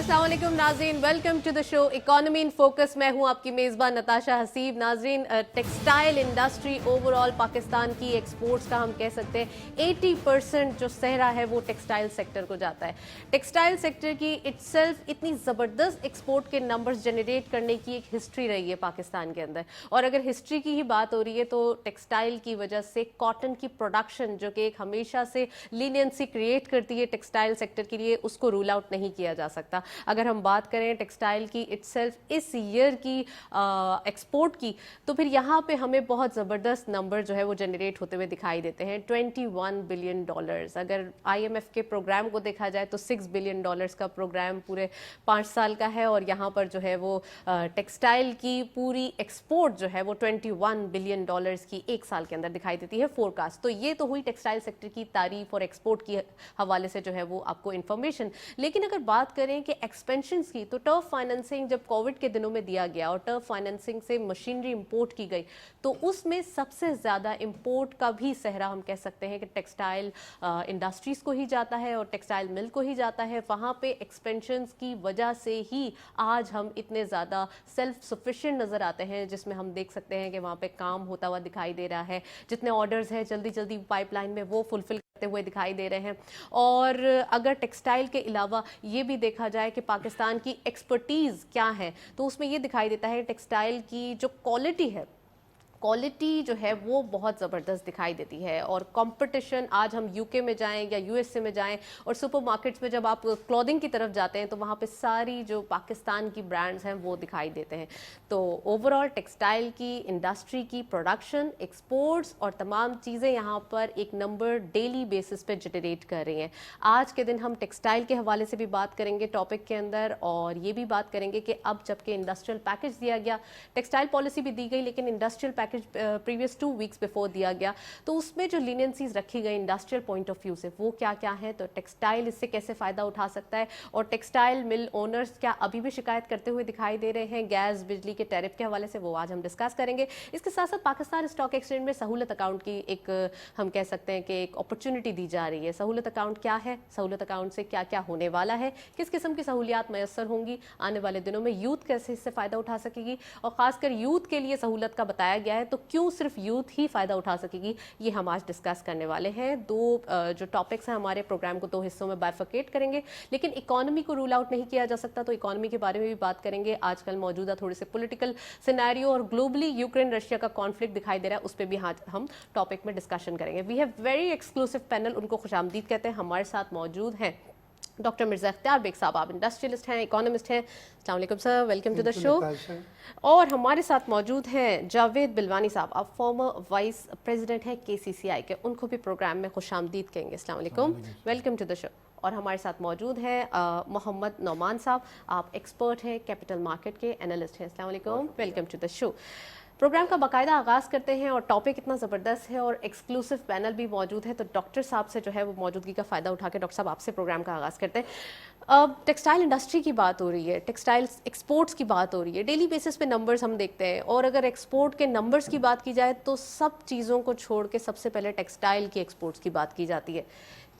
अस्सलाम वालेकुम नाज़रीन, welcome to the show economy in focus. मैं हूं आपकी मेज़बान नताशा हसीब। नाज़रीन, टेक्सटाइल इंडस्ट्री ओवरऑल पाकिस्तान की एक्सपोर्ट्स का हम कह सकते हैं 80% जो सहरा है वो टेक्सटाइल सेक्टर को जाता है। टेक्सटाइल सेक्टर की इटसेल्फ इतनी ज़बरदस्त एक्सपोर्ट के नंबर्स जनरेट करने की एक हिस्ट्री रही है पाकिस्तान के अंदर। और अगर हिस्ट्री की ही बात हो रही है तो टेक्सटाइल की वजह से कॉटन की प्रोडक्शन जो कि एक हमेशा से लीनियंसी क्रिएट करती है टेक्सटाइल सेक्टर के लिए, उसको रूल आउट नहीं किया जा सकता। अगर हम बात करें टेक्सटाइल की इटसेल्फ इस ईयर की एक्सपोर्ट की, तो फिर यहाँ पे हमें बहुत ज़बरदस्त नंबर जो है वो जनरेट होते हुए दिखाई देते हैं। 21 बिलियन डॉलर्स। अगर IMF के प्रोग्राम को देखा जाए तो 6 बिलियन डॉलर्स का प्रोग्राम पूरे 5 साल का है, और यहाँ पर जो है वो टेक्सटाइल की पूरी एक्सपोर्ट जो है वो 21 बिलियन डॉलर्स की एक साल के अंदर दिखाई देती है फोरकास्ट। तो ये तो हुई टेक्सटाइल सेक्टर की तारीफ और एक्सपोर्ट की हवाले से जो है वो आपको इन्फॉर्मेशन। लेकिन अगर बात करें कि एक्सपेंशन की, तो टर्फ फाइनेंसिंग जब कोविड के दिनों में दिया गया और टर्फ फाइनेंसिंग से मशीनरी इंपोर्ट की गई, तो उसमें सबसे ज़्यादा इंपोर्ट का भी सहरा हम कह सकते हैं कि टेक्सटाइल इंडस्ट्रीज़ को ही जाता है और टेक्सटाइल मिल को ही जाता है। वहाँ पे एक्सपेंशन की वजह से ही आज हम इतने ज़्यादा सेल्फ सफिशिएंट नज़र आते हैं, जिसमें हम देख सकते हैं कि वहाँ पे काम होता हुआ दिखाई दे रहा है। जितने ऑर्डर्स हैं जल्दी जल्दी पाइपलाइन में वो फुलफिल हुए दिखाई दे रहे हैं। और अगर टेक्सटाइल के अलावा ये भी देखा जाए कि पाकिस्तान की एक्सपर्टीज़ क्या है, तो उसमें ये दिखाई देता है टेक्सटाइल की जो क्वालिटी है, क्वालिटी जो है वो बहुत ज़बरदस्त दिखाई देती है। और कंपटीशन, आज हम UK में जाएं या USA में जाएं और सुपरमार्केट्स में जब आप क्लॉथिंग की तरफ जाते हैं तो वहाँ पे सारी जो पाकिस्तान की ब्रांड्स हैं वो दिखाई देते हैं। तो ओवरऑल टेक्सटाइल की इंडस्ट्री की प्रोडक्शन, एक्सपोर्ट्स और तमाम चीज़ें यहाँ पर एक नंबर डेली बेसिस पे जनरेट कर रही हैं। आज के दिन हम टेक्सटाइल के हवाले से भी बात करेंगे टॉपिक के अंदर, और ये भी बात करेंगे कि अब जबकि इंडस्ट्रियल पैकेज दिया गया, टेक्सटाइल पॉलिसी भी दी गई, लेकिन industrial package previous 2 weeks before दिया गया, तो उसमें जो लीनियंसीज रखी गई इंडस्ट्रियल पॉइंट ऑफ व्यू से वो क्या क्या है, तो टेक्सटाइल इससे कैसे फ़ायदा उठा सकता है, और टेक्सटाइल मिल ओनर्स क्या अभी भी शिकायत करते हुए दिखाई दे रहे हैं गैस बिजली के टैरिफ के हवाले से, वो आज हम डिस्कस करेंगे। इसके साथ साथ पाकिस्तान स्टॉक एक्सचेंज में सहूलत अकाउंट की एक हम कह सकते हैं कि एक अपॉर्चुनिटी दी जा रही है। सहूलत अकाउंट क्या है, सहूलत अकाउंट से क्या क्या होने वाला है, किस किस्म की सहूलियात मैसर होंगी आने वाले दिनों में, यूथ कैसे इससे फ़ायदा उठा सकेगी, और ख़ासकर यूथ के लिए सहूलत का बताया गया है, तो क्यों सिर्फ यूथ ही फ़ायदा उठा सकेगी, ये हम आज डिस्कस करने वाले हैं। दो जो टॉपिक्स हैं हमारे प्रोग्राम को 2 हिस्सों में बाइफर्केट करेंगे, लेकिन इकोनॉमी को रूल आउट नहीं किया जा सकता, तो इकोनॉमी के बारे में भी बात करेंगे। आजकल मौजूदा थोड़े से पॉलिटिकल सिनेरियो और ग्लोबली यूक्रेन रशिया का कॉन्फ्लिक्ट दिखाई दे रहा है, उस पर भी हम टॉपिक में डिस्कशन करेंगे। We have very exclusive panel, उनको खुशामदीद कहते हैं। हमारे साथ मौजूद हैं डॉक्टर मिर्जा इख्तियार बेग साहब, आप इंडस्ट्रियलिस्ट हैं, इकोनॉमिस्ट हैं। अस्सलाम वालेकुम sir, welcome to the show. और हमारे साथ मौजूद हैं जावेद बिलवानी साहब, आप फॉर्मर वाइस प्रेसिडेंट हैं KCCI के, उनको भी प्रोग्राम में खुशामदीद कहेंगे। अस्सलाम वालेकुम, वेलकम टू द शो। और हमारे साथ मौजूद हैं मोहम्मद नौमान साहब, आप एक्सपर्ट हैं, कैपिटल मार्केट के एनालिस्ट हैं। अस्सलाम वालेकुम, welcome to the show. Program का बाकायदा आगाज़ करते हैं, और टॉपिक इतना ज़बरदस्त है और एक्सक्लूसिव पैनल भी मौजूद है, तो डॉक्टर साहब से जो है वो मौजूदगी का फ़ायदा उठा के डॉक्टर साहब आपसे प्रोग्राम का आगाज़ करते हैं। अब टेक्सटाइल इंडस्ट्री की बात हो रही है, टेक्सटाइल एक्सपोर्ट्स की बात हो रही है, डेली बेसिस पे नंबर्स हम देखते हैं, और अगर एक्सपोर्ट के नंबर्स की बात की जाए तो सब चीज़ों को छोड़ के सबसे पहले टेक्सटाइल की एक्सपोर्ट्स की बात की जाती है।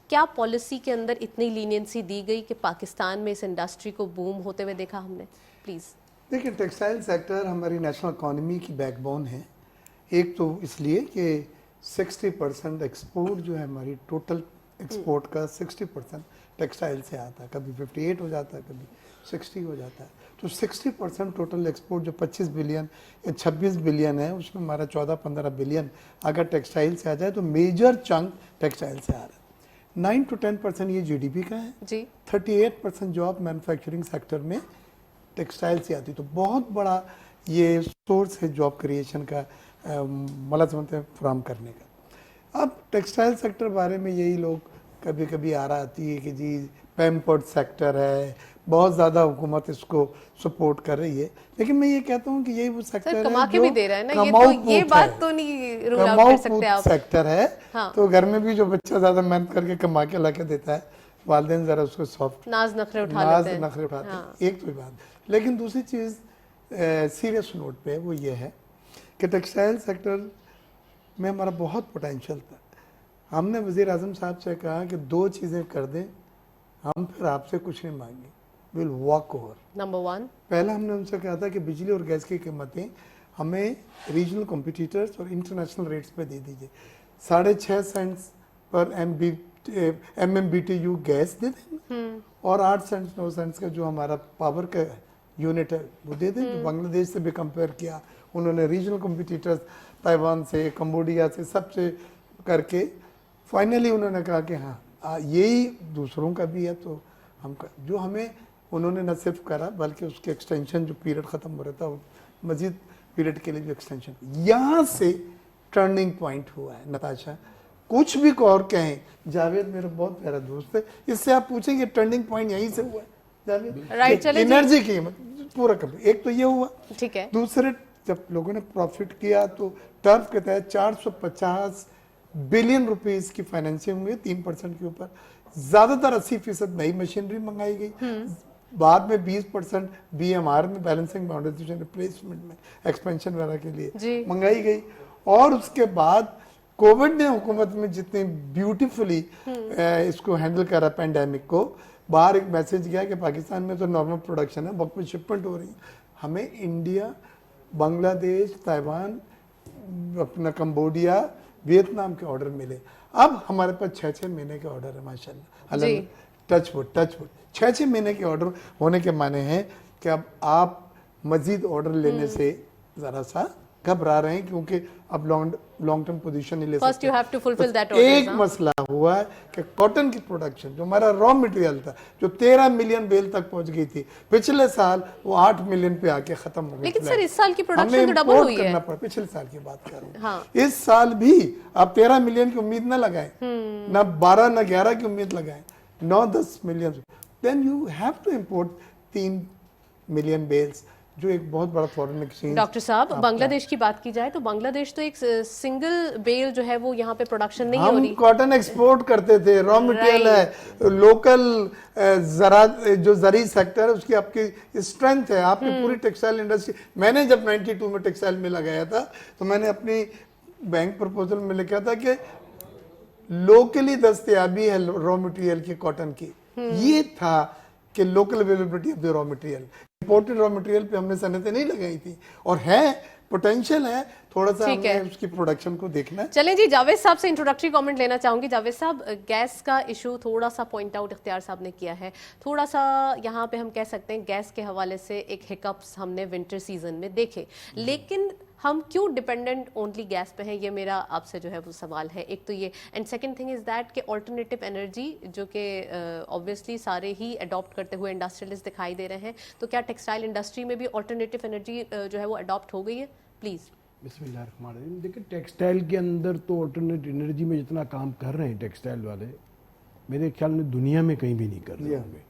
क्या पॉलिसी के अंदर इतनी लीनियंसी दी गई कि पाकिस्तान में इस इंडस्ट्री को बूम होते हुए देखा हमने? प्लीज़। देखिए, टेक्सटाइल सेक्टर हमारी नेशनल इकॉनमी की बैकबोन है। एक तो इसलिए कि 60% एक्सपोर्ट जो है हमारी टोटल एक्सपोर्ट का 60% टेक्सटाइल से आता है। कभी 58 हो जाता है, कभी 60 हो जाता है। तो 60% टोटल एक्सपोर्ट जो 25 बिलियन या 26 बिलियन है, उसमें हमारा 14-15 बिलियन अगर टेक्सटाइल से आ जाए तो मेजर चंक टेक्सटाइल से आ रहा है। 9 to 10% ये GDP का है जी। 38% जॉब मैन्युफैक्चरिंग सेक्टर में टेक्सटाइल से आती, तो बहुत बड़ा ये सोर्स है जॉब क्रिएशन का, मुलाजमत फ्राहम करने का। अब टेक्सटाइल सेक्टर बारे में यही लोग कभी कभी आ रहा आती है कि जी पैम्पर्ड सेक्टर है, बहुत ज़्यादा हुकूमत इसको सपोर्ट कर रही है, लेकिन मैं ये कहता हूँ कि यही वो सेक्टर है कमा के भी दे रहा है ना, ये बात तो नहीं रूल आउट कर सकते आप। सेक्टर है। हाँ। तो घर में भी जो बच्चा ज़्यादा मेहनत करके कमा के ला के देता है, वालिदैन ज़रा उसको सॉफ्ट नाज नखरे उठाते हैं। हाँ। एक तो बात, लेकिन दूसरी चीज़ सीरियस नोट पे वो ये है कि टेक्सटाइल सेक्टर में हमारा बहुत पोटेंशियल था। हमने वज़ीर आज़म साहब से कहा कि 2 चीज़ें कर दें, हम फिर आपसे कुछ नहीं मांगे। Will walk over. नंबर 1, पहला हमने उनसे कहा था कि बिजली और गैस की कीमतें हमें रीजनल कॉम्पिटिटर्स और इंटरनेशनल रेट्स पे दे दीजिए। 6.5 सेंट्स पर MMBTU गैस दे दें और 8 सेंट्स 9 सेंट्स का जो हमारा पावर का यूनिट है वो दे दें। जो बांग्लादेश से भी कंपेयर किया उन्होंने, रीजनल कॉम्पिटिटर्स ताइवान से, कंबोडिया से, सबसे करके फाइनली उन्होंने कहा कि हाँ यही दूसरों का भी है तो हम जो हमें उन्होंने न सिर्फ करा बल्कि उसके एक्सटेंशन जो पीरियड ख़त्म हो रहा था मजीद पीरियड के लिए भी एक्सटेंशन, यहाँ से टर्निंग पॉइंट हुआ है। नताशा कुछ भी और कहें, जावेद मेरा बहुत प्यारा दोस्त है, इससे आप पूछेंगे टर्निंग पॉइंट यहीं से हुआ है जावेद, राइट, चले जी। एनर्जी की पूरा कर, एक तो ये हुआ, ठीक है। दूसरे जब लोगों ने प्रॉफिट किया तो टर्फ के तहत 450 बिलियन रुपीस की फाइनेंसिंग हुई 3% के ऊपर, ज्यादातर 80% नई मशीनरी मंगाई गई, बाद में 20% BMR में बैलेंसिंग मॉडर्नाइजेशन रिप्लेसमेंट में एक्सपेंशन वगैरह के लिए मंगाई गई। और उसके बाद कोविड ने हुकूमत में जितनी ब्यूटीफुली इसको हैंडल करा पेंडेमिक को, बाहर एक मैसेज गया कि पाकिस्तान में तो नॉर्मल प्रोडक्शन है, वक्त में शिपमेंट हो रही है, हमें इंडिया, बांग्लादेश, ताइवान, अपना कंबोडिया, वियतनाम के ऑर्डर मिले। अब हमारे पास 6-6 महीने के ऑर्डर है माशाल्लाह, टच वुड 6-6 महीने के ऑर्डर होने के माने हैं कि अब आप मजीद ऑर्डर लेने से जरा सा घबरा रहे हैं क्योंकि अब लॉन्ग टर्म पोजीशन नहीं ले सकते। First you have to fulfil that order. एक मसला हुआ है कि कॉटन की प्रोडक्शन जो हमारा रॉ मटेरियल था जो 13 मिलियन बेल तक पहुंच गई थी, पिछले साल वो 8 मिलियन पे आके खत्म हो गई। लेकिन सर इस साल की प्रोडक्शन तो डबल हुई है। पिछले साल की बात कर रहा हूँ। हाँ। इस साल भी आप 13 मिलियन की उम्मीद न लगाए, न 12 न 11 की उम्मीद लगाए, 9-10 million, then you have to import 3 million bales जो एक बहुत बड़ा फॉरेन एक्सचेंज। डॉक्टर साहब, बांग्लादेश की बात की जाए तो बांग्लादेश तो एक सिंगल बेल जो है वो यहाँ पे प्रोडक्शन नहीं हो रही। हम कॉटन एक्सपोर्ट करते थे, रॉ मटेरियल है, लोकल जरा जो जरी सेक्टर है उसकी आपकी स्ट्रेंथ है, आपकी पूरी टेक्सटाइल इंडस्ट्री। मैंने जब 92 में टेक्सटाइल में लगाया था तो मैंने अपनी बैंक प्रपोजल में लिखा था कि लोकली दस्तयाबी है रॉ मटेरियल की, कॉटन की, ये था कि local availability of the raw material. Imported raw material पे हमने सनतें नहीं लगाई थी और है पोटेंशियल है, थोड़ा सा हमें उसकी प्रोडक्शन को देखना है। चलें जी, जावेद साहब से इंट्रोडक्टरी कमेंट लेना चाहूंगी। जावेद साहब, गैस का इशू थोड़ा सा पॉइंट आउट इख्तियार साहब ने किया है, थोड़ा सा यहाँ पे हम कह सकते हैं गैस के हवाले से एक हिकअप्स हमने विंटर सीजन में देखे, लेकिन हम क्यों डिपेंडेंट ओनली गैस पे हैं, ये मेरा आपसे जो है वो सवाल है। एक तो ये, and second thing is that कि ऑल्टरनेटिव एनर्जी जो कि ऑब्वियसली सारे ही अडॉप्ट करते हुए इंडस्ट्रियलिस्ट दिखाई दे रहे हैं, तो क्या टेक्सटाइल इंडस्ट्री में भी ऑल्टरनेटिव एनर्जी जो है वो अडॉप्ट हो गई है? प्लीज़। बिस्मिल्लाहिर्रहमानिर्रहीम। देखिए, टेक्सटाइल के अंदर तो ऑल्टरनेट एनर्जी में जितना काम कर रहे हैं टेक्सटाइल वाले, मेरे ख्याल में दुनिया में कहीं भी नहीं कर रहे होंगे।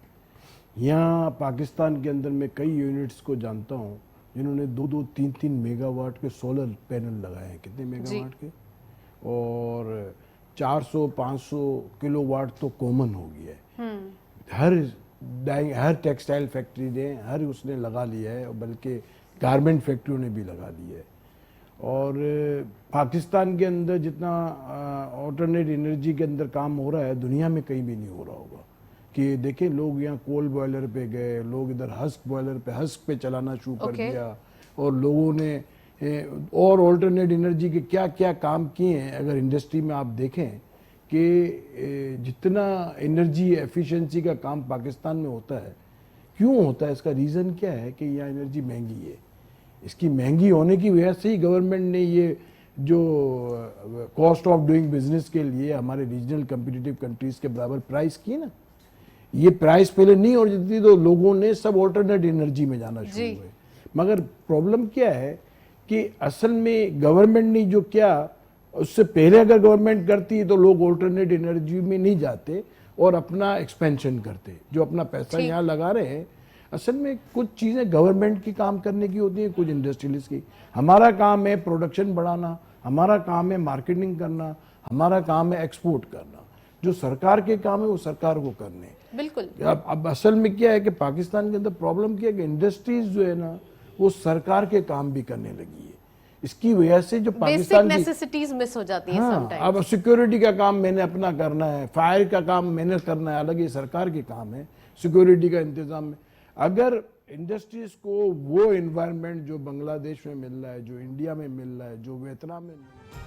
यहाँ पाकिस्तान के अंदर मैं कई यूनिट्स को जानता हूँ जिन्होंने 2-2, 3-3 मेगावाट के सोलर पैनल लगाए हैं। कितने मेगावाट के? और 400-500 किलोवाट तो कॉमन हो गया है। हर टेक्सटाइल फैक्ट्री ने उसने लगा लिया है, और बल्कि गारमेंट फैक्ट्रियों ने भी लगा लिया है। और पाकिस्तान के अंदर जितना ऑल्टरनेट एनर्जी के अंदर काम हो रहा है दुनिया में कहीं भी नहीं हो रहा होगा। कि देखें, लोग यहाँ कोल बॉयलर पे गए, लोग इधर हस्क बॉयलर पे, हस्क पे चलाना शुरू कर दिया, और लोगों ने और ऑल्टरनेट एनर्जी के क्या क्या काम किए हैं। अगर इंडस्ट्री में आप देखें कि जितना एनर्जी एफिशिएंसी का काम पाकिस्तान में होता है, क्यों होता है, इसका रीज़न क्या है कि यहाँ एनर्जी महंगी है। इसकी महंगी होने की वजह से ही गवर्नमेंट ने ये जो कॉस्ट ऑफ डूइंग बिजनेस के लिए हमारे रीजनल कम्पिटिटिव कंट्रीज के बराबर प्राइस की ना, ये प्राइस पहले नहीं हो जाती तो लोगों ने सब ऑल्टरनेट एनर्जी में जाना शुरू हुए। मगर प्रॉब्लम क्या है कि असल में गवर्नमेंट ने जो किया, उससे पहले अगर गवर्नमेंट करती तो लोग ऑल्टरनेट एनर्जी में नहीं जाते और अपना एक्सपेंशन करते। जो अपना पैसा यहाँ लगा रहे हैं, असल में कुछ चीज़ें गवर्नमेंट की काम करने की होती हैं, कुछ इंडस्ट्रियलिस्ट की। हमारा काम है प्रोडक्शन बढ़ाना, हमारा काम है मार्केटिंग करना, हमारा काम है एक्सपोर्ट करना। जो सरकार के काम है वो सरकार को करने। बिल्कुल। अब असल में क्या है कि पाकिस्तान के अंदर प्रॉब्लम क्या है कि इंडस्ट्रीज जो है ना वो सरकार के काम भी करने लगी है। इसकी वजह से जो पाकिस्तान की नेसेसिटीज मिस हो जाती हैं समटाइम्स। अब सिक्योरिटी का काम मैंने अपना करना है, फायर का काम मैंने करना है, अलग ये सरकार के काम है सिक्योरिटी का इंतजाम में। अगर इंडस्ट्रीज को वो एनवायरनमेंट जो बांग्लादेश में मिल रहा है, जो इंडिया में मिल रहा है, जो वियतनाम में मिल रहा है,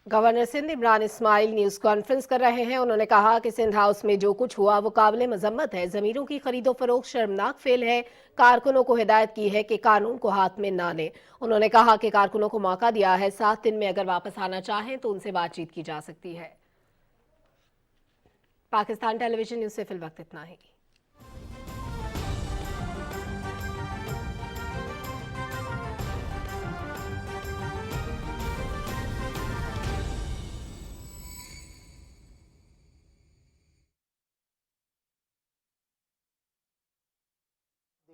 governor Sindh Imran Ismail news conference कर रहे हैं। उन्होंने कहा कि सिंध हाउस में जो कुछ हुआ वो काबिल मजम्मत है। जमीरों की खरीदो फरोख्त शर्मनाक फेल है। कारकुनों को हिदायत की है कि कानून को हाथ में ना लें। उन्होंने कहा कि कारकुनों को मौका दिया है, 7 दिन में अगर वापस आना चाहें तो उनसे बातचीत की जा सकती है। पाकिस्तान टेलीविजन न्यूज से फिल वक्त इतना ही।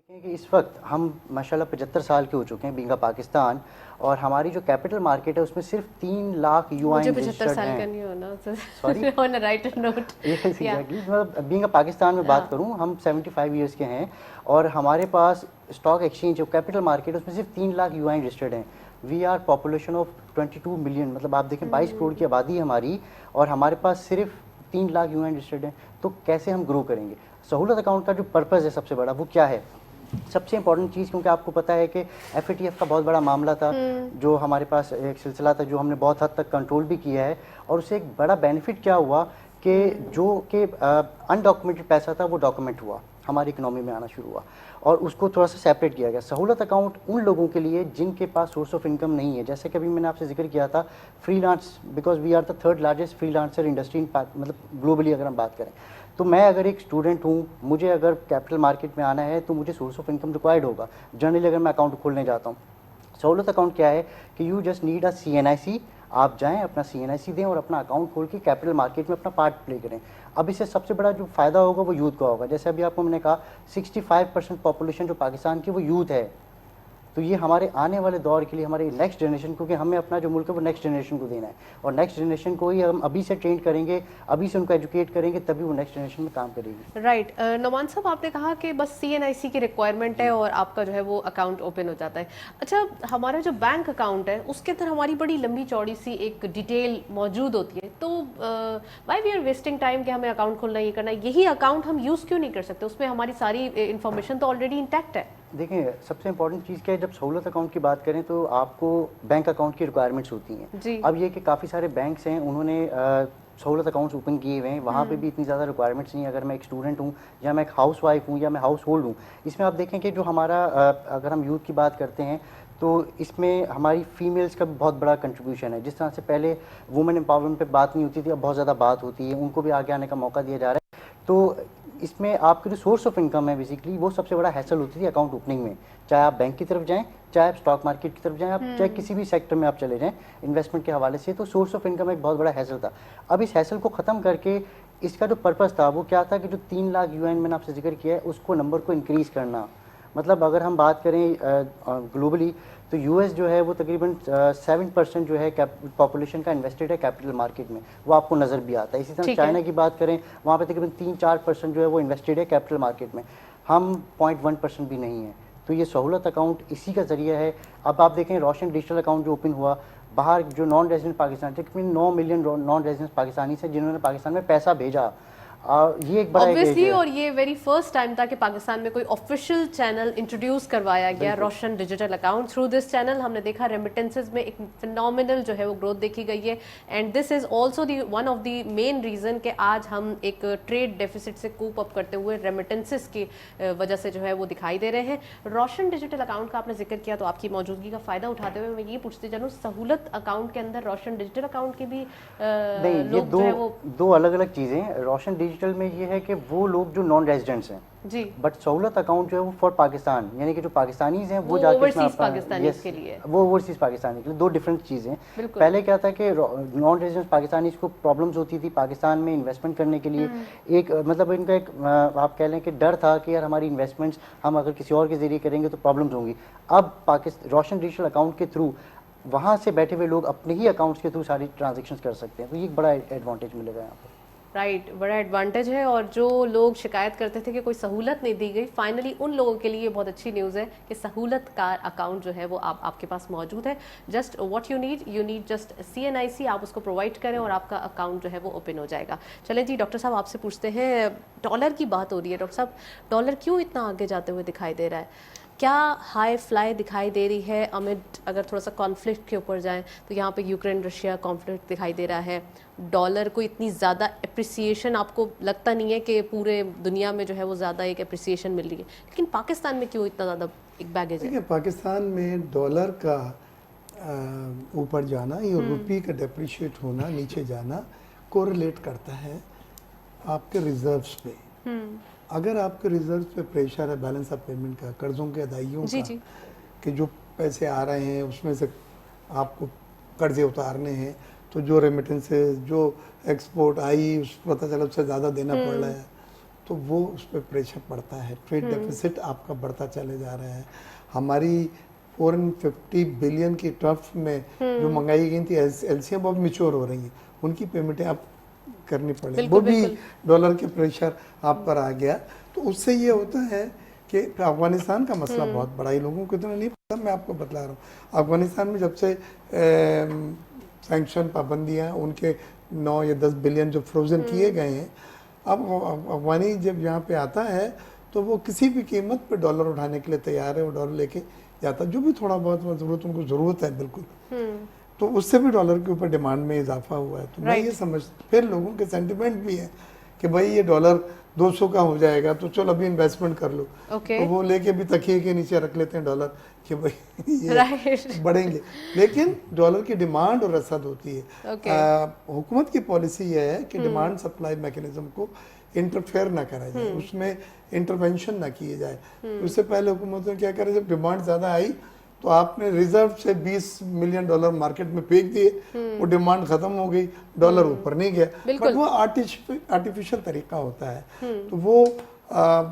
देखें कि इस वक्त हम माशाल्लाह 75 साल के हो चुके हैं बीइंग पाकिस्तान, और हमारी जो कैपिटल मार्केट है उसमें सिर्फ 3 लाख युवा मुझे 75 साल का नहीं होना, sorry on a writer note. Exactly, मतलब बीइंग पाकिस्तान में बात करूं, हम 75 ईयर्स के हैं और हमारे पास स्टॉक एक्सचेंज जो कैपिटल मार्केट है उसमें सिर्फ 3 लाख युवाएं रजिस्टर्ड हैं। We are population of 22 million, मतलब आप देखें 22 करोड़ की आबादी है हमारी, और हमारे पास सिर्फ 3 लाख युवाएं रजिस्टर्ड हैं। तो कैसे हम ग्रो करेंगे? सहूलत अकाउंट का जो पर्पज़ है सबसे बड़ा, वो क्या है? सबसे इंपॉर्टेंट चीज़, क्योंकि आपको पता है कि FATF का बहुत बड़ा मामला था, जो हमारे पास एक सिलसिला था जो हमने बहुत हद तक कंट्रोल भी किया है, और उससे एक बड़ा बेनिफिट क्या हुआ कि जो कि अनडॉक्यूमेंटेड पैसा था वो डॉक्यूमेंट हुआ, हमारी इकोनॉमी में आना शुरू हुआ, और उसको थोड़ा सा सेपरेट किया गया। सहूलत अकाउंट उन लोगों के लिए जिनके पास सोर्स ऑफ इनकम नहीं है, जैसे कि अभी मैंने आपसे जिक्र किया था freelance, because we are the 3rd largest freelancer industry in, मतलब ग्लोबली अगर हम बात करें। तो मैं अगर एक स्टूडेंट हूँ, मुझे अगर कैपिटल मार्केट में आना है तो मुझे सोर्स ऑफ इनकम रिक्वायर्ड होगा। जनरली अगर मैं अकाउंट खोलने जाता हूँ, सहूलत अकाउंट क्या है कि you just need a CNIC, आप जाएं अपना CNIC दें और अपना अकाउंट खोल के कैपिटल मार्केट में अपना पार्ट प्ले करें। अब इससे सबसे बड़ा जो फ़ायदा होगा वो यूथ का होगा। जैसे अभी आपको मैंने कहा 65% पॉपुलेशन जो पाकिस्तान की वो यूथ है, तो ये हमारे आने वाले दौर के लिए, हमारे नेक्स्ट जनरेशन, क्योंकि हमें अपना जो मुल्क है वो नेक्स्ट जनरेशन को देना है, और नेक्स्ट जनरेशन को ही हम अभी से ट्रेन करेंगे, अभी से उनको एजुकेट करेंगे, तभी वो नेक्स्ट जनरेशन में काम करेगी। राइट। नोमान साहब, आपने कहा कि बस CNIC की रिक्वायरमेंट है और आपका जो है वो अकाउंट ओपन हो जाता है। अच्छा, हमारा जो बैंक अकाउंट है उसके अंदर हमारी बड़ी लंबी चौड़ी सी एक डिटेल मौजूद होती है, तो why we are wasting time कि हमें अकाउंट खोलना, ये करना, यही अकाउंट हम यूज़ क्यों नहीं कर सकते? उसमें हमारी सारी इन्फॉर्मेशन तो ऑलरेडी इंटैक्ट है। देखें, सबसे इंपॉर्टेंट चीज़ क्या है, जब सहूलत अकाउंट की बात करें तो आपको बैंक अकाउंट की रिक्वायरमेंट्स होती हैं। अब ये कि काफ़ी सारे बैंक्स हैं, उन्होंने सहूलत अकाउंट्स ओपन किए हुए हैं, वहाँ पे भी इतनी ज़्यादा रिक्वायरमेंट्स नहीं है। अगर मैं एक स्टूडेंट हूँ, या मैं एक हाउस वाइफ हूँ, या मैं हाउस होल्ड हूँ, इसमें आप देखें कि जो हमारा अगर हम यूथ की बात करते हैं तो इसमें हमारी फीमेल्स का बहुत बड़ा कंट्रीब्यूशन है। जिस तरह से पहले वुमेन एम्पावरमेंट पे बात नहीं होती थी, अब बहुत ज़्यादा बात होती है, उनको भी आगे आने का मौका दिया जा रहा है। तो इसमें आपकी जो सोर्स ऑफ इनकम है बेसिकली, वो सबसे बड़ा हैसल होती थी अकाउंट ओपनिंग में। चाहे आप बैंक की तरफ जाएं, चाहे आप स्टॉक मार्केट की तरफ जाएं, आप चाहे किसी भी सेक्टर में आप चले जाएं इन्वेस्टमेंट के हवाले से, तो सोर्स ऑफ इनकम एक बहुत बड़ा हैसल था। अब इस हैसल को ख़त्म करके इसका जो पर्पज़ था वो क्या था कि जो 3 लाख UN मैंने आपसे जिक्र किया है, उसको नंबर को इंक्रीज़ करना। मतलब अगर हम बात करें ग्लोबली, तो US जो है वो तकरीबन 7% जो है पॉपुलेशन का इन्वेस्टेड है कैपिटल मार्केट में, वो आपको नज़र भी आता है। इसी तरह चाइना की बात करें, वहाँ पे तकरीबन 3-4% जो है वो इन्वेस्टेड है कैपिटल मार्केट में, हम 0.1% भी नहीं है। तो ये सहूलत अकाउंट इसी का ज़रिया है। अब आप देखें, रोशन डिजिटल अकाउंट जो ओपन हुआ, बाहर जो नॉन रेजिडेंट पाकिस्तान, तकरीबन 9 मिलियन नॉन रेजिडेंट पाकिस्तानी से जिन्होंने पाकिस्तान में पैसा भेजा, ये एक बड़ा ऑब्वियसली, और ये वेरी फर्स्ट टाइम था कि पाकिस्तान में कोई ऑफिशियल चैनल इंट्रोड्यूस करवाया गया, Roshan digital account. Through this channel हमने देखा रेमिटेंसेस में एक फिनोमिनल जो है वो ग्रोथ देखी गई है, and this is also the one of the main reason कि आज हम एक ट्रेड डेफिसिट से कूप अप करते हुए रेमिटेंसेस की वजह से जो है वो दिखाई दे रहे हैं। रोशन डिजिटल अकाउंट का आपने जिक्र किया, तो आपकी मौजूदगी का फायदा उठाते हुए मैं ये पूछती चलूँ, सहूलत अकाउंट के अंदर रोशन डिजिटल अकाउंट की भी नहीं, ये दो अलग अलग चीज़ें। रोशन डिजिटल में ये है कि वो लोग जो नॉन रेजिडेंट्स हैं जी, बट सहूलत अकाउंट जो है वो फॉर पाकिस्तान, यानी कि जो पाकिस्तानीज हैं वो जाके ओवरसीज पाकिस्तानीज के लिए, वो ओवरसीज पाकिस्तानी के लिए, दो डिफरेंट चीज़ें। पहले क्या था कि नॉन रेजिडेंट्स पाकिस्तानीज को प्रॉब्लम्स होती थी पाकिस्तान में इन्वेस्टमेंट करने के लिए। एक मतलब इनका एक आप कह लें कि डर था कि यार हमारी इन्वेस्टमेंट्स हम अगर किसी और के जरिए करेंगे तो प्रॉब्लम्स होंगी। अब रोशन डिजिटल अकाउंट के थ्रू वहाँ से बैठे हुए लोग अपने ही अकाउंट्स के थ्रू सारी ट्रांजेक्शन्स कर सकते हैं, तो ये एक बड़ा एडवांटेज मिलेगा यहाँ पर। राइट, बड़ा एडवांटेज है। और जो लोग शिकायत करते थे कि कोई सहूलत नहीं दी गई, फाइनली उन लोगों के लिए बहुत अच्छी न्यूज़ है कि सहूलत का अकाउंट जो है वो आपके पास मौजूद है। Just what you need just CNIC, आप उसको प्रोवाइड करें और आपका अकाउंट जो है वो ओपन हो जाएगा। चलें जी, डॉक्टर साहब आपसे पूछते हैं, डॉलर की बात हो रही है। डॉक्टर साहब, डॉलर क्यों इतना आगे जाते हुए दिखाई दे रहा है? क्या हाई फ्लाई दिखाई दे रही है अमिड, अगर थोड़ा सा कॉन्फ्लिक्ट के ऊपर जाएं तो यहाँ पे यूक्रेन रशिया कॉन्फ्लिक्ट दिखाई दे रहा है। डॉलर को इतनी ज़्यादा एप्रिसिएशन आपको लगता नहीं है कि पूरे दुनिया में जो है वो ज़्यादा एक एप्रिसिएशन मिल रही है, लेकिन पाकिस्तान में क्यों इतना ज़्यादा एक बैगेज है? देखिए, पाकिस्तान में डॉलर का ऊपर जाना या रुपये का डेप्रिशिएट होना, नीचे जाना कोरिलेट करता है आपके रिजर्व्स पे। अगर आपके रिजर्व पे प्रेशर है बैलेंस ऑफ पेमेंट का, कर्जों के अदाइयों का, कि जो पैसे आ रहे हैं उसमें से आपको कर्जे उतारने हैं, तो जो रेमिटेंसेस, जो एक्सपोर्ट आई, उस पता चला उससे ज़्यादा देना पड़ रहा है, तो वो उस पर प्रेशर पड़ता है। ट्रेड डेफिसिट आपका बढ़ता चले जा रहा है। हमारी 450 बिलियन की टर्फ में जो मंगाई गई थी LCM अब मिच्योर हो रही हैं, उनकी पेमेंटें आप करनी पड़ेगी, वो भी डॉलर के प्रेशर आप पर आ गया। तो उससे ये होता है कि अफगानिस्तान का मसला बहुत बड़ा है, लोगों को इतना नहीं पता, मैं आपको बतला रहा हूँ। अफगानिस्तान में जब से सैंक्शन पाबंदियाँ उनके 9 या 10 बिलियन जो फ्रोजन किए गए हैं, अब अफगानी जब यहाँ पे आता है तो वो किसी भी कीमत पे डॉलर उठाने के लिए तैयार है, वो डॉलर लेके जाता, जो भी थोड़ा बहुत ज़रूरत उनको ज़रूरत है बिल्कुल, तो उससे भी डॉलर के ऊपर डिमांड में इजाफा हुआ है। तो मैं ये समझ, फिर लोगों के सेंटिमेंट भी है कि भाई ये डॉलर 200 का हो जाएगा तो चलो अभी इन्वेस्टमेंट कर लो, तो वो लेके भी तकिए के नीचे रख लेते हैं डॉलर कि भाई ये बढ़ेंगे, लेकिन डॉलर की डिमांड और रसद होती है। हुकूमत की पॉलिसी ये है कि डिमांड सप्लाई मैकेनिज्म को इंटरफेयर ना करा जाए, उसमें इंटरवेंशन ना किए जाए। उससे पहले हुकूमत ने क्या करा, जब डिमांड ज़्यादा आई तो आपने रिजर्व से 20 मिलियन डॉलर मार्केट में फेंक दिए, वो डिमांड खत्म हो गई, डॉलर ऊपर नहीं गया। बट वो आर्टिफिशियल तरीका होता है, तो वो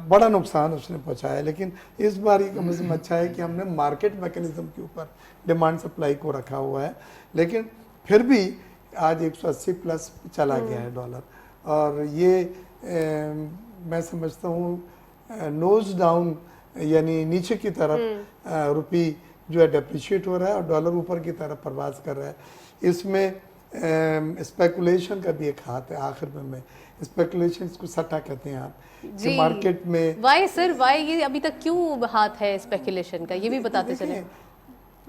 बड़ा नुकसान उसने पहुंचाया। लेकिन इस बार ये कम से कम अच्छा है कि हमने मार्केट मैकेनिज्म के ऊपर डिमांड सप्लाई को रखा हुआ है, लेकिन फिर भी आज 180 प्लस चला गया है डॉलर, और ये मैं समझता हूँ नोज डाउन, यानी नीचे की तरफ रुपये जो है डेप्रिशिएट हो रहा है और डॉलर ऊपर की तरफ परवाज कर रहा है। इसमें स्पेकुलेशन का भी एक हाथ है। आखिर में स्पेकुलेशन को सट्टा कहते हैं आप, कि मार्केट में वाई सर, वाई ये अभी तक क्यों हाथ है स्पेकुलेशन का, ये भी बताते चले।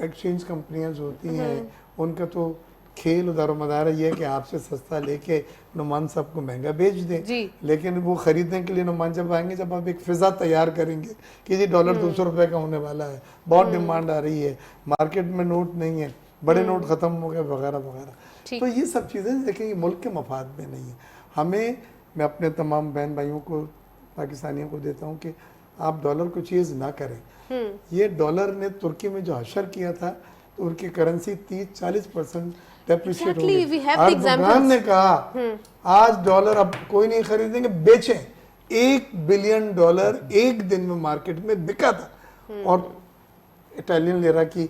एक्सचेंज कंपनियां जो होती हैं उनका तो खेल दारोमदार ये है कि आपसे सस्ता लेके नुमान साहब को महंगा बेच दें, लेकिन वो खरीदने के लिए नुमान जब आएंगे जब आप एक फिजा तैयार करेंगे कि जी डॉलर 200 रुपए का होने वाला है, बहुत डिमांड आ रही है, मार्केट में नोट नहीं है, बड़े नोट खत्म हो गए वगैरह वगैरह, तो ये सब चीज़ें देखेंगे मुल्क के मफाद में नहीं है। हमें, मैं अपने तमाम बहन भाइयों को, पाकिस्तानियों को देता हूँ कि आप डॉलर को चीज़ ना करें। ये डॉलर ने तुर्की में जो हशर किया था, तुर्की करेंसी 30-40% डेप्रिशिएट हो गई। अर्दोगान ने कहा आज डॉलर अब कोई नहीं खरीदेंगे, बेचें। 1 बिलियन डॉलर एक दिन में मार्केट में बिका था, और इटालियन लेरा की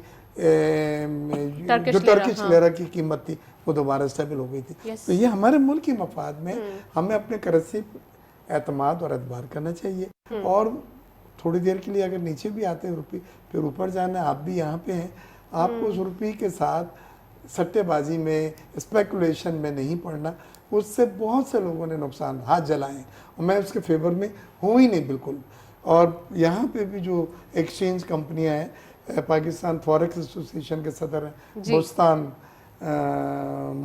जो टर्किश लेरा की कीमत थी वो दोबारा स्टेबल हो गई थी। तो ये हमारे मुल्क की मफाद में हमें अपने करेंसी एतमाद और एतबार करना चाहिए, और थोड़ी देर के लिए अगर नीचे भी आते हैं रुपये, फिर ऊपर जाना है। आप भी यहाँ पे हैं, आपको उस रुपये के साथ सट्टेबाजी में, स्पेकुलेशन में नहीं पड़ना। उससे बहुत से लोगों ने नुकसान हाथ जलाए, और मैं उसके फेवर में हूँ ही नहीं बिल्कुल। और यहाँ पे भी जो एक्सचेंज कंपनियाँ हैं, पाकिस्तान फॉरेक्स एसोसिएशन के सदर हैं बुस्तान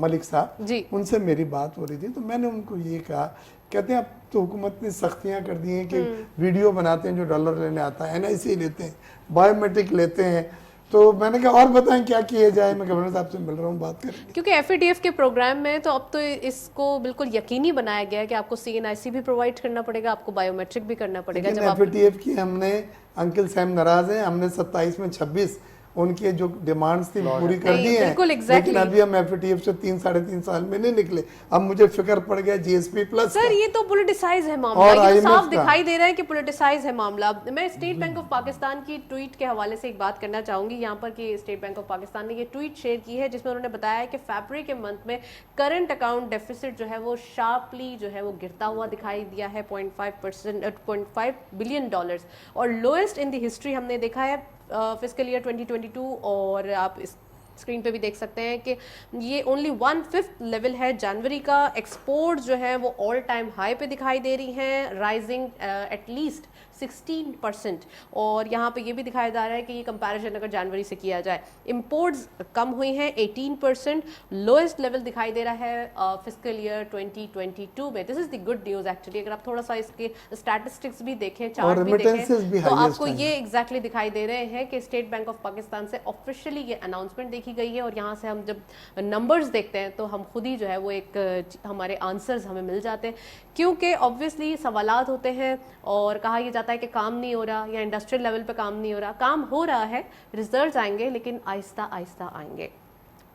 मलिक साहब, उनसे मेरी बात हो रही थी, तो मैंने उनको ये कहा, कहते हैं अब तो हुकूमत ने सख्तियाँ कर दी हैं कि वीडियो बनाते हैं जो डॉलर लेने आता है, NIC लेते हैं, बायोमेट्रिक लेते हैं। तो मैंने कहा और बताएं क्या किया जाए, मैं गवर्नर साहब से मिल रहा हूँ, बात करेंगे। क्योंकि FATF के प्रोग्राम में तो अब तो इसको बिल्कुल यकीनी बनाया गया है कि आपको CNIC भी प्रोवाइड करना पड़ेगा, आपको बायोमेट्रिक भी करना पड़ेगा। जब FATF की हमने, अंकिल सैम नाराज हैं, हमने 27 में 26 उनके जो डिमांड्स थी वो पूरी कर नहीं, दी हैं, बिल्कुल लेकिन exactly। अभी हम एफएटीएफ से 3-3.5 साल में नहीं निकले। अब मुझे फिक्र पड़ गया जीएसपी प्लस सर ये तो पॉलिटिसाइज है मामला, और ये तो IMF साफ का। दिखाई दे रहा है कि पॉलिटिसाइज है मामला। मैं स्टेट बैंक ऑफ पाकिस्तान की ट्वीट के हवाले से एक बात करना चाहूंगी यहाँ पर कि स्टेट बैंक ऑफ पाकिस्तान ने ये ट्वीट शेयर की है जिसमें उन्होंने बताया है कि फरवरी के मंथ में करंट अकाउंट डेफिसिट जो है वो शार्पली जो है वो गिरता हुआ दिखाई दिया है 0.5 बिलियन डॉलर्स, और लोएस्ट इन द हिस्ट्री हमने देखा है फिस्कल ईयर 2022। और आप इस स्क्रीन पे भी देख सकते हैं कि ये ओनली 1/5 लेवल है जनवरी का। एक्सपोर्ट जो है वो ऑल टाइम हाई पे दिखाई दे रही हैं, राइजिंग एटलीस्ट 16%। और यहाँ पे ये भी दिखाया जा रहा है कि ये कंपैरिजन अगर जनवरी से किया जाए, इंपोर्ट्स कम हुई हैं 18%, लोएस्ट लेवल दिखाई दे रहा है फिस्कल ईयर 2022 में। This is the good news actually. अगर आप थोड़ा सा इसके स्टैटिस्टिक्स भी देखें, चार्ट भी remittances भी देखें, तो highest आपको हैं। ये एग्जैक्टली दिखाई दे रहे हैं कि स्टेट बैंक ऑफ पाकिस्तान से ऑफिशियली ये अनाउंसमेंट देखी गई है। और यहाँ से हम जब नंबर्स देखते हैं तो हम खुद ही जो है वो एक हमारे आंसर्स हमें मिल जाते हैं, क्योंकि ऑब्वियसली सवालात होते हैं और कहा यह जाता है कि काम नहीं हो रहा या इंडस्ट्रियल लेवल पे काम नहीं हो रहा। काम हो रहा है, रिजल्ट्स आएंगे, लेकिन आहिस्ता आहिस्ता आएंगे।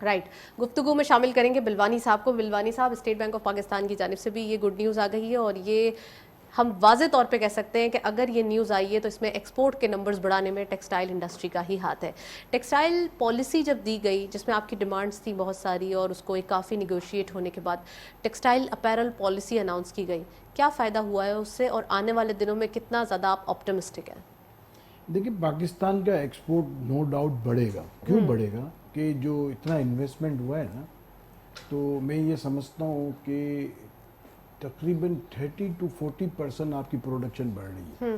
राइट गुफ्तगू में शामिल करेंगे बिलवानी साहब को। बिलवानी साहब, स्टेट बैंक ऑफ पाकिस्तान की जानिब से भी ये गुड न्यूज़ आ गई है और ये हम वाज़े तौर पे कह सकते हैं कि अगर ये न्यूज़ आई है तो इसमें एक्सपोर्ट के नंबर्स बढ़ाने में टेक्सटाइल इंडस्ट्री का ही हाथ है। टेक्सटाइल पॉलिसी जब दी गई जिसमें आपकी डिमांड्स थी बहुत सारी और उसको एक काफ़ी निगोशिएट होने के बाद टेक्सटाइल अपैरल पॉलिसी अनाउंस की गई, क्या फ़ायदा हुआ है उससे और आने वाले दिनों में कितना ज़्यादा आप ऑप्टिमिस्टिक हैं? देखिए, पाकिस्तान का एक्सपोर्ट नो डाउट बढ़ेगा। क्यों बढ़ेगा कि जो इतना इन्वेस्टमेंट हुआ है ना, तो मैं ये समझता हूँ कि तकरीबन 30 to 40% आपकी प्रोडक्शन बढ़ रही है।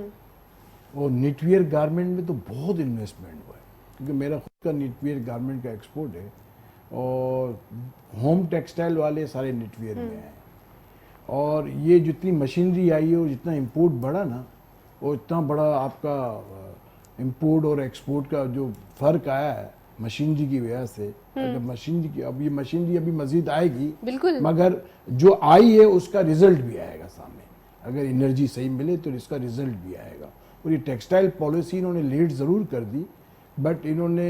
और निटवियर गारमेंट में तो बहुत इन्वेस्टमेंट हुआ है, क्योंकि मेरा खुद का निटवियर गारमेंट का एक्सपोर्ट है और होम टेक्सटाइल वाले सारे निटवियर में हैं। और ये जितनी मशीनरी आई है और जितना इंपोर्ट बढ़ा ना, वो इतना बड़ा आपका इंपोर्ट और एक्सपोर्ट का जो फ़र्क आया है मशीनरी की वजह से। अगर मशीनरी की अब ये मशीनरी अभी मजीद आएगी बिल्कुल, मगर जो आई है उसका रिजल्ट भी आएगा सामने। अगर एनर्जी सही मिले तो इसका रिजल्ट भी आएगा। और ये टेक्सटाइल पॉलिसी इन्होंने लेट ज़रूर कर दी, बट इन्होंने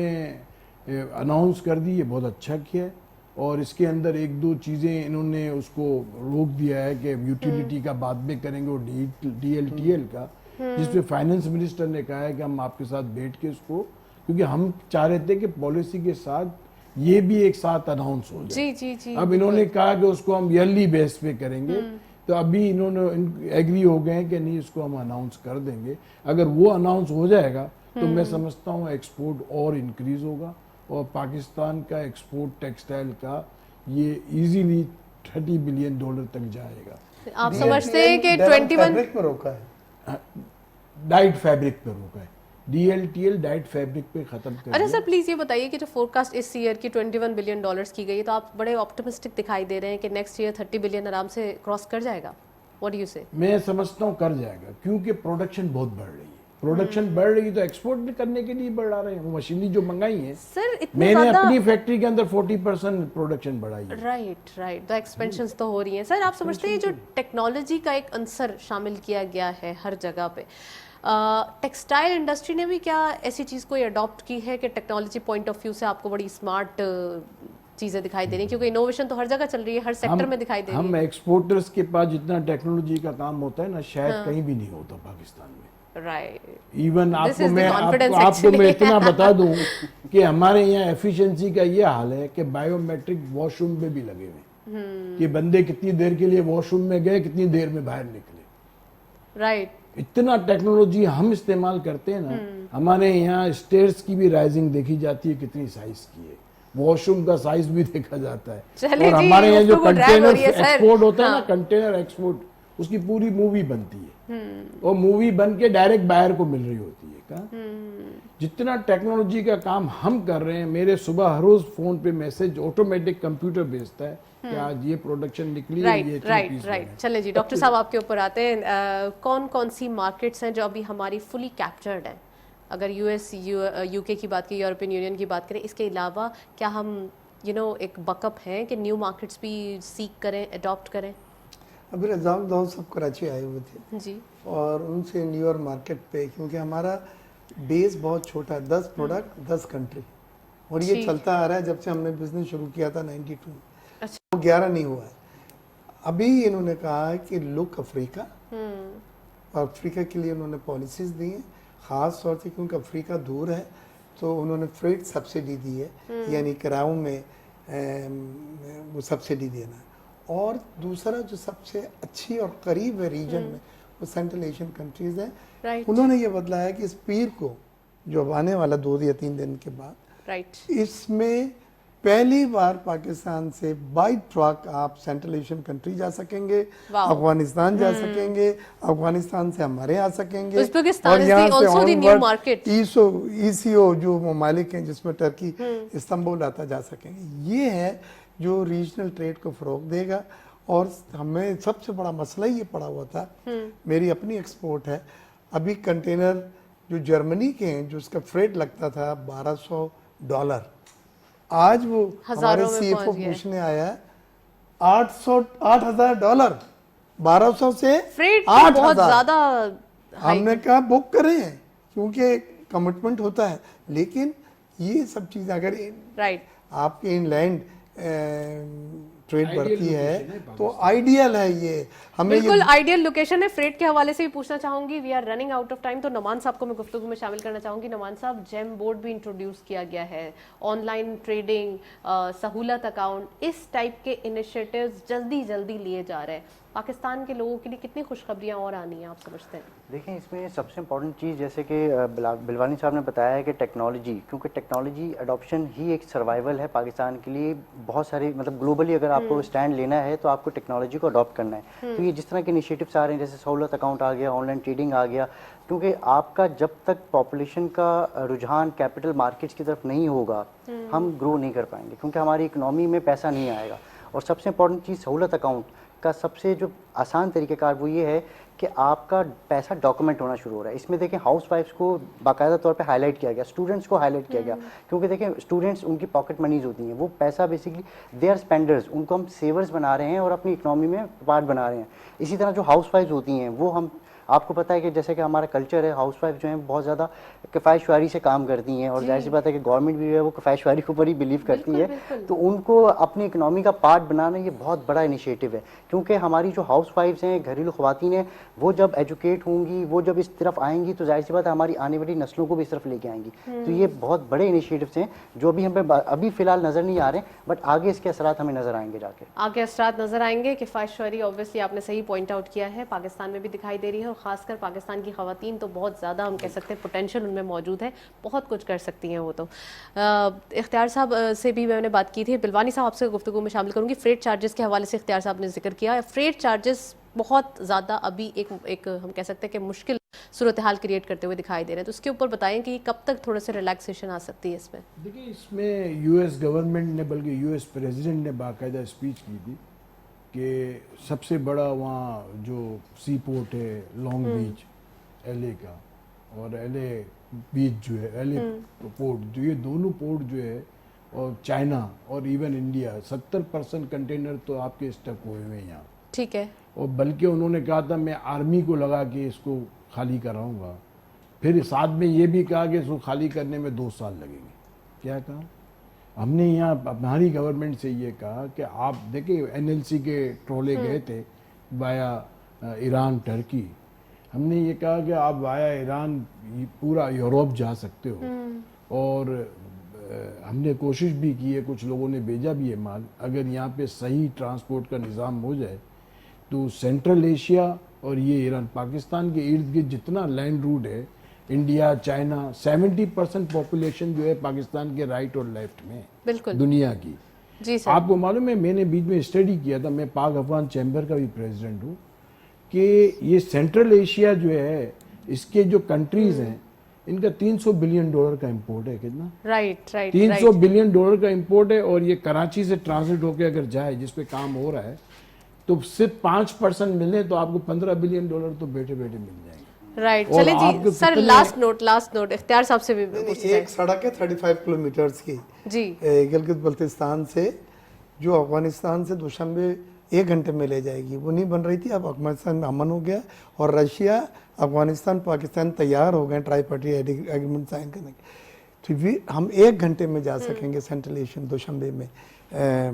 अनाउंस कर दी, ये बहुत अच्छा किया है। और इसके अंदर एक दो चीज़ें इन्होंने उसको रोक दिया है कि यूटिलिटी का बाद में करेंगे और DLTL का, जिसपे फाइनेंस मिनिस्टर ने कहा है कि हम आपके साथ बैठ के उसको, क्योंकि हम चाह रहे थे कि पॉलिसी के साथ ये भी एक साथ अनाउंस हो जाए। जी अब इन्होंने कहा कि उसको हम ईयरली बेस पे करेंगे, तो अभी इन्होंने एग्री हो गए हैं कि नहीं, इसको हम अनाउंस कर देंगे। अगर वो अनाउंस हो जाएगा तो मैं समझता हूँ एक्सपोर्ट और इंक्रीज होगा और पाकिस्तान का एक्सपोर्ट टेक्सटाइल का ये इजीली $30 बिलियन तक जाएगा। आप समझते हैं कि 21 फैब्रिक में रोका है, डाइट फैब्रिक पे रोका है, DLTL डाइट फैब्रिक पे खत्म कर अच्छा दिया। सर प्लीज ये बताइए कि जो फोरकास्ट इस ईयर की $21 बिलियन की गई है, तो आप बड़े ऑप्टिमिस्टिक दिखाई दे रहे हैं कि नेक्स्ट ईयर 30 बिलियन आराम से क्रॉस कर जाएगा। व्हाट डू यू से? मैं समझता हूँ कर जाएगा, क्योंकि प्रोडक्शन बहुत बढ़ रही है। प्रोडक्शन बढ़ रही है तो एक्सपोर्ट भी करने के लिए बढ़ा रहे हैं। वो मशीनरी जो मंगाई है सर इतने मैंने ज्यादा अपनी फैक्ट्री के अंदर 40% प्रोडक्शन बढ़ाई है। राइट तो एक्सपेंशंस तो हो रही हैं। सर आप समझते हैं जो टेक्नोलॉजी का एक अंसर शामिल किया गया है हर जगह पे, टेक्सटाइल इंडस्ट्री ने भी क्या ऐसी चीज़ कोई अडॉप्ट की है कि टेक्नोलॉजी पॉइंट ऑफ व्यू से आपको बड़ी स्मार्ट चीज़ें दिखाई दे रही हैं? क्योंकि इनोवेशन तो हर जगह चल रही है, हर सेक्टर में दिखाई दे रही हम है। एक्सपोर्टर्स के पास जितना टेक्नोलॉजी का काम होता है ना, शायद कहीं भी नहीं होता पाकिस्तान में। राइट इवन This आपको is the मैं confidence आपको मैं actually. इतना बता दूं कि हमारे यहाँ एफिशिएंसी का ये हाल है कि बायोमेट्रिक वॉशरूम में भी लगे हुए कि बंदे कितनी देर के लिए वॉशरूम में गए, कितनी देर में बाहर निकले। राइट इतना टेक्नोलॉजी हम इस्तेमाल करते हैं ना। हमारे यहाँ स्टेयर्स की भी राइजिंग देखी जाती है, कितनी साइज की है, वॉशरूम का साइज भी देखा जाता है। चलिए और जी, हमारे यहाँ जो गुफ्तगू drag हो कंटेनर रही है, सर। एक्सपोर्ट होता है हाँ। ना, कंटेनर एक्सपोर्ट, उसकी पूरी मूवी बनती है और मूवी बन के डायरेक्ट बायर को मिल रही होती है। जितना टेक्नोलॉजी का काम हम कर रहे हैं, मेरे सुबह हर रोज फोन पे मैसेज ऑटोमेटिक कंप्यूटर भेजता है कि आज ये प्रोडक्शन निकली है, ये राइट चलिए जी डॉक्टर साहब आपके ऊपर आते हैं। कौन कौन सी मार्केट्स हैं जो अभी हमारी फुली कैप्चर्ड हैं? अगर US UK की बात करें, यूरोपियन यूनियन की बात करें, इसके अलावा क्या हम एक बकअप है कि न्यू मार्केट्स भी सीख करें, अडॉप्ट करें? अभी रजाम दाऊद सब कराची आए हुए थे जी और उनसे न्यूयॉर्क मार्केट पे, क्योंकि हमारा बेस बहुत छोटा है, 10 प्रोडक्ट 10 कंट्री, और ये ठीक। चलता आ रहा है जब से हमने बिजनेस शुरू किया था 92 में। अच्छा। वो 11 नहीं हुआ है। अभी इन्होंने कहा है कि लुक अफ्रीका, और अफ्रीका के लिए उन्होंने पॉलिसीज दी हैं, ख़ास तौर से क्योंकि अफ्रीका दूर है तो उन्होंने फ्रेट सब्सिडी दी है, यानी किरायों में वो सब्सिडी देना। और दूसरा जो सबसे अच्छी और करीब है रीजन में, वो सेंट्रल एशियन कंट्रीज़ हैं। राइट उन्होंने ये बदला है कि इस पीर को, जो अब आने वाला 2 या 3 दिन के बाद, राइट इसमें पहली बार पाकिस्तान से बाई ट्रक आप सेंट्रल एशियन कंट्री जा सकेंगे, वाह। अफगानिस्तान जा सकेंगे, अफगानिस्तान से हमारे यहाँ सकेंगे, उज़्बेकिस्तान is यहाँ the- से also the new onward market. ECO जो ममालिक हैं जिसमें टर्की, इस्तांबुल आता जा सकेंगे। ये है जो रीजनल ट्रेड को फ़रोग देगा। और हमें सबसे बड़ा मसला ये पड़ा हुआ था, मेरी अपनी एक्सपोर्ट है, अभी कंटेनर जो जर्मनी के हैं जो उसका फ्रेट लगता था $1200, आज वो हमारे हज़ारों में CFO पहुंच गया है। पूछने आया है $8,000, 1200 से फ्रेट 8,000। बहुत ज्यादा हमने कहा बुक करें क्योंकि कमिटमेंट होता है, लेकिन ये सब चीज़ अगर राइट आपके इनलैंड ट्रेड Ideal बढ़ती है location है तो आइडियल है ये। हमें बिल्कुल ये आइडियल लोकेशन है। फ्रेट के हवाले से भी पूछना चाहूंगी, we are running out of time, तो नमान साहब को मैं गुफ्तगू में शामिल करना चाहूंगी। नमान साहब, जेम बोर्ड भी इंट्रोड्यूस किया गया है, ऑनलाइन ट्रेडिंग, सहूलत अकाउंट, इस टाइप के इनिशिएटिव्स जल्दी जल्दी लिए जा रहे हैं। पाकिस्तान के लोगों के लिए कितनी खुशखबरियां और आनी है, आप समझते हैं? देखिए, इसमें सबसे इम्पोर्टेंट चीज़ जैसे कि बिलवानी साहब ने बताया है कि टेक्नोलॉजी, क्योंकि टेक्नोलॉजी अडॉप्शन ही एक सर्वाइवल है पाकिस्तान के लिए। बहुत सारे मतलब ग्लोबली अगर आपको स्टैंड लेना है तो आपको टेक्नोलॉजी को अडॉप्ट करना है। तो ये जिस तरह के इनिशिएटिव्स आ रहे हैं, जैसे सहूलत अकाउंट आ गया, ऑनलाइन ट्रेडिंग आ गया, क्योंकि आपका जब तक पॉपुलेशन का रुझान कैपिटल मार्केट्स की तरफ नहीं होगा, हम ग्रो नहीं कर पाएंगे, क्योंकि हमारी इकनॉमी में पैसा नहीं आएगा। और सबसे इम्पोर्टेंट चीज़ सहूलत अकाउंट का सबसे जो आसान तरीक़ेकार वो ये है कि आपका पैसा डॉक्यूमेंट होना शुरू हो रहा है। इसमें देखें, हाउस वाइफ्स को बाकायदा तौर पे हाईलाइट किया गया, स्टूडेंट्स को हाईलाइट किया गया, क्योंकि देखें स्टूडेंट्स, उनकी पॉकेट मनीज होती हैं, वो पैसा बेसिकली दे आर स्पेंडर्स, उनको हम सेवर्स बना रहे हैं और अपनी इकनॉमी में पार्ट बना रहे हैं। इसी तरह जो हाउस वाइफ्स होती हैं वो हम, आपको पता है कि जैसे कि हमारा कल्चर है, हाउस वाइफ जो हैं बहुत ज़्यादा किफ़ायतशवारी से काम करती हैं, और जाहिर सी बात है कि गवर्नमेंट भी है वो किफ़ायतशवारी के ऊपर ही बिलीव करती है। तो उनको अपनी इकनॉमी का पार्ट बनाना ये बहुत बड़ा इनिशिएटिव है, क्योंकि हमारी जो हाउस वाइफ्स हैं, घरेलू ख़वातीन हैं, वो जब एजुकेट होंगी, वो जब इस तरफ आएंगी तो जाहिर सी बात है हमारी आने वाली नस्लों को भी इस तरफ लेके आएंगी। तो ये बहुत बड़े इनिशिएटिव्स हैं जो अभी हमें अभी फ़िलहाल नज़र नहीं आ रहे, बट आगे इसके असरात हमें नज़र आएंगे जाके। आगे असरात नजर आएंगे। किफ़ायतशवारी ऑब्वियसली आपने सही पॉइंट आउट किया है, पाकिस्तान में भी दिखाई दे रही है, और खासकर पाकिस्तान की ख़वातीन तो बहुत ज़्यादा, हम कह सकते हैं पोटेंशियल उनमें मौजूद है, बहुत कुछ कर सकती हैं वो। तो इख्तियार साहब से भी मैंने बात की थी, बिलवानी साहब आपसे गुफ्तगू में शामिल करूंगी। फ्रेट चार्जेस के हवाले से इख्तियार साहब ने जिक्र किया, फ्रेट चार्जेस बहुत ज़्यादा अभी एक हम कह सकते हैं कि मुश्किल सूरत हाल क्रिएट करते हुए दिखाई दे रहे हैं, तो उसके ऊपर बताएं कि कब तक थोड़े से रिलैक्सेशन आ सकती है इसमें? देखिए, इसमें यूएस गवर्नमेंट ने, बल्कि यूएस प्रेसिडेंट ने बाकायदा स्पीच की थी कि सबसे बड़ा वहाँ जो सी पोर्ट है लॉन्ग बीच एलए का, और एलए बीच जो है, एलए पोर्ट जो, ये दोनों पोर्ट जो है, और चाइना और इवन इंडिया, 70% कंटेनर तो आपके स्टक हुए हुए हैं यहाँ। ठीक है। और बल्कि उन्होंने कहा था मैं आर्मी को लगा के इसको खाली कराऊंगा, फिर साथ में ये भी कहा कि इसको खाली करने में 2 साल लगेंगे। क्या कहा? हमने यहाँ हमारी गवर्नमेंट से ये कहा कि आप देखिए, एनएलसी के ट्रोले गए थे वाया ईरान टर्की, हमने ये कहा कि आप वाया ईरान पूरा यूरोप जा सकते हो, और हमने कोशिश भी की है, कुछ लोगों ने भेजा भी है माल। अगर यहाँ पे सही ट्रांसपोर्ट का निज़ाम हो जाए तो सेंट्रल एशिया और ये ईरान, पाकिस्तान के इर्द गिर्द जितना लैंड रूट है, इंडिया, चाइना, 70% पॉपुलेशन जो है पाकिस्तान के राइट और लेफ्ट में बिल्कुल दुनिया की। जी सर। आपको मालूम है, मैंने बीच में स्टडी किया था, मैं पाक अफगान चैम्बर का भी प्रेसिडेंट हूँ, कि ये सेंट्रल एशिया जो है, इसके जो कंट्रीज हैं, इनका $300 बिलियन का इंपोर्ट है। कितना? Right right. 300 बिलियन डॉलर का इंपोर्ट है, और ये कराची से ट्रांसलेट होकर अगर जाए, जिस पे काम हो रहा है, तो सिर्फ 5% मिले तो आपको $15 बिलियन तो बैठे बैठे मिल जाएंगे। राइट। और चले जी आपको सर, कितने- लास्ट नोट इख्तियार साहब से भी पूछते हैं। एक सड़क है 35 किलोमीटर की जी। गिलगित बल्तिस्तान से, जो अफगानिस्तान से दुशंबे 1 घंटे में ले जाएगी, वो नहीं बन रही थी। अब अफगानिस्तान में अमन हो गया और रशिया, अफगानिस्तान, पाकिस्तान तैयार हो गए ट्राई पार्टी एग्रीमेंट साइन करने के। तो हम 1 घंटे में जा सकेंगे सेंट्रल एशियन दोशंबे में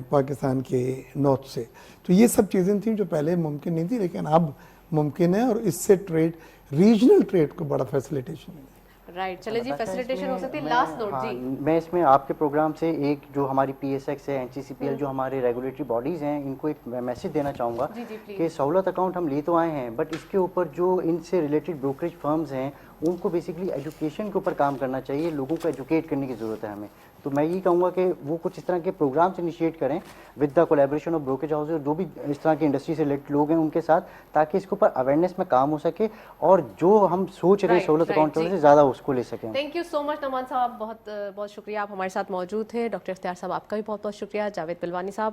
पाकिस्तान के नॉर्थ से। तो ये सब चीज़ें थी जो पहले मुमकिन नहीं थी, लेकिन अब मुमकिन है और इससे ट्रेड, रीजनल ट्रेड को बड़ा फैसिलिटेशन मिला। राइट, चले जी, नताशा, फैसिलिटेशन हो इसमें सकती है। मैं- लास्ट नोट हाँ, जी। मैं इसमें आपके प्रोग्राम से एक जो हमारी PSX है, NCCPL जो हमारे रेगुलेटरी बॉडीज हैं, इनको एक मैसेज देना चाहूँगा जी, जी, please। कि सहूलत अकाउंट हम ले तो आए हैं, बट इसके ऊपर जो इनसे रिलेटेड ब्रोकरेज फर्म्स हैं उनको बेसिकली एजुकेशन के ऊपर काम करना चाहिए, लोगों को एजुकेट करने की ज़रूरत है हमें। तो मैं यही कहूँगा कि वो कुछ इस तरह के प्रोग्राम्स इनिशिएट करें with the collaboration of brokerage house और जो भी इस तरह की इंडस्ट्री से रिलेटेड लोग हैं उनके साथ, ताकि इसके ऊपर अवेयरनेस में काम हो सके और जो हम सोच रहे हैं Right, सहूलत right, अकाउंट जी। से ज़्यादा उसको ले सकें। थैंक यू सो मच नमान साहब, बहुत बहुत शुक्रिया, आप हमारे साथ मौजूद थे। डॉक्टर इख्तियार साहब, आपका भी बहुत बहुत शुक्रिया। जावेद बिलवानी साहब,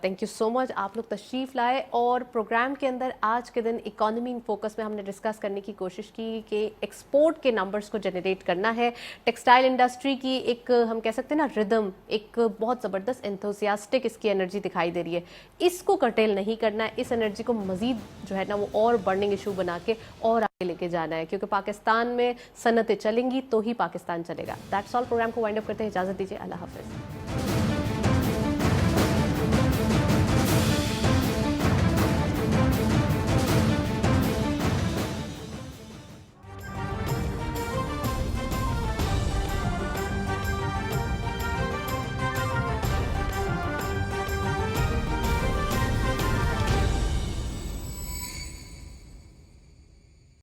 थैंक यू सो मच, आप लोग तशरीफ़ लाए और प्रोग्राम के अंदर आज के दिन इकोनॉमी इन फोकस में हमने डिस्कस करने की कोशिश की कि एक्सपोर्ट के नंबर्स को जनरेट करना है। टेक्सटाइल इंडस्ट्री की एक, हम कह सकते हैं ना, रिदम, एक बहुत ज़बरदस्त एंथुसियास्टिक इसकी एनर्जी दिखाई दे रही है। इसको कर्टेल नहीं करना है, इस एनर्जी को मज़ीद जो है ना वो और बर्निंग इशू बना के और आगे लेके जाना है, क्योंकि पाकिस्तान में सनतें चलेंगी तो ही पाकिस्तान चलेगा। That's all. प्रोग्राम को वाइंड अप करते हैं, इजाज़त दीजिए, अल्लाह हाफ़िज़।